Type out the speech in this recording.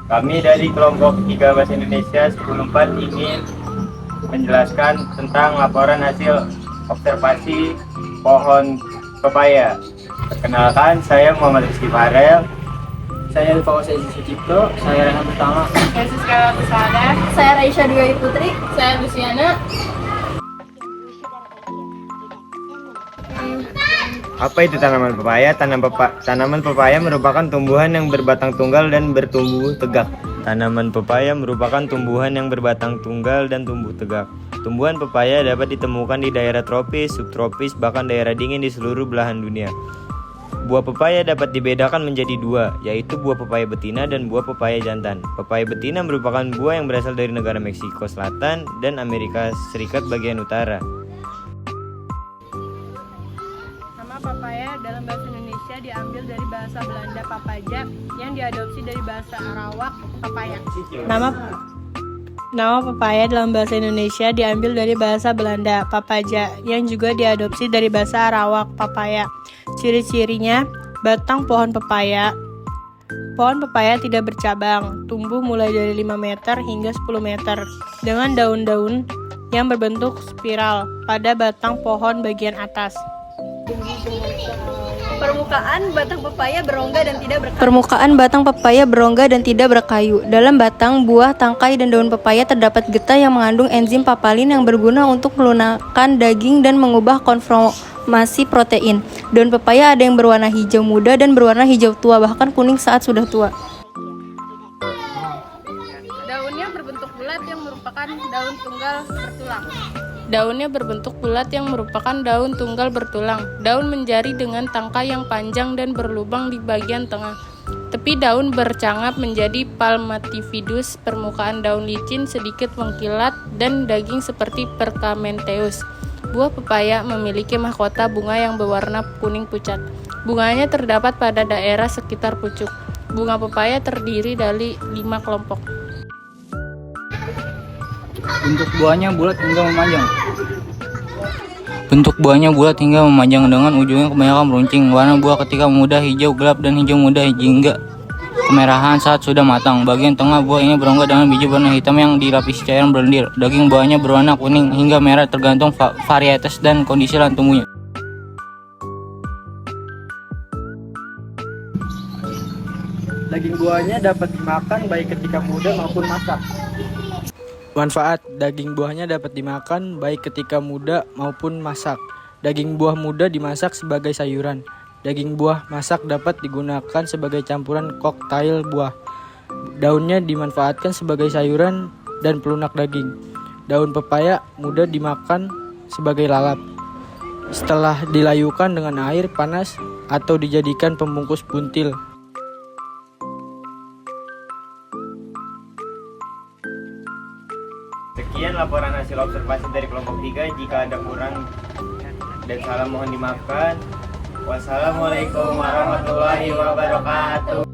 Kami dari kelompok 3 Bahasa Indonesia 104 ingin menjelaskan tentang laporan hasil observasi pohon pepaya. Perkenalkan, saya Muhammad Rizky Farel. Saya Fauzi Sucipto, saya Rehan Pertama. Saya Siska Pesada. Saya Raisya Dwi Putri. Saya Luciana. Apa itu tanaman pepaya? Tanaman pepaya merupakan tumbuhan yang berbatang tunggal dan bertumbuh tegak. Tanaman pepaya merupakan tumbuhan yang berbatang tunggal dan tumbuh tegak. Tumbuhan pepaya dapat ditemukan di daerah tropis, subtropis, bahkan daerah dingin di seluruh belahan dunia. Buah pepaya dapat dibedakan menjadi dua, yaitu buah pepaya betina dan buah pepaya jantan. Pepaya betina merupakan buah yang berasal dari negara Meksiko Selatan dan Amerika Serikat bagian utara. Nama papaya dalam bahasa Indonesia diambil dari bahasa Belanda papaja yang diadopsi dari bahasa Arawak papaya. Nama papaya dalam bahasa Indonesia diambil dari bahasa Belanda papaja yang juga diadopsi dari bahasa Arawak papaya. Ciri-cirinya, batang pohon pepaya. Pohon pepaya tidak bercabang, tumbuh mulai dari 5 meter hingga 10 meter dengan daun-daun yang berbentuk spiral pada batang pohon bagian atas. Permukaan batang pepaya berongga dan tidak berkayu. Dalam batang, buah, tangkai, dan daun pepaya terdapat getah yang mengandung enzim papalin yang berguna untuk melunakkan daging dan mengubah konformasi protein. Daun pepaya ada yang berwarna hijau muda dan berwarna hijau tua, bahkan kuning saat sudah tua. Daunnya berbentuk bulat yang merupakan daun tunggal bertulang. Daunnya berbentuk bulat yang merupakan daun tunggal bertulang. Daun menjari dengan tangkai yang panjang dan berlubang di bagian tengah. Tepi daun bercangap menjadi palmatifidus. Permukaan daun licin sedikit mengkilat dan daging seperti perkamentheus. Buah pepaya memiliki mahkota bunga yang berwarna kuning pucat. Bunganya terdapat pada daerah sekitar pucuk. Bunga pepaya terdiri dari 5 kelompok. Bentuk buahnya bulat hingga memanjang. Dengan ujungnya kebanyakan meruncing. Warna buah ketika muda hijau gelap dan hijau muda hingga kemerahan saat sudah matang. Bagian tengah buah ini berongga dengan biji warna hitam yang dilapisi cairan berlendir. Daging buahnya berwarna kuning hingga merah tergantung varietas dan kondisi lahan tumbuhnya. Daging buahnya dapat dimakan baik ketika muda maupun masak. Manfaat: daging buahnya dapat dimakan baik ketika muda maupun masak. Daging buah muda dimasak sebagai sayuran. Daging buah masak dapat digunakan sebagai campuran koktail buah. Daunnya dimanfaatkan sebagai sayuran dan pelunak daging. Daun pepaya muda dimakan sebagai lalap. Setelah dilayukan dengan air panas atau dijadikan pembungkus buntil. Sekian laporan hasil observasi dari kelompok 3. Jika ada kurang dan salah mohon dimaafkan. Wassalamualaikum warahmatullahi wabarakatuh.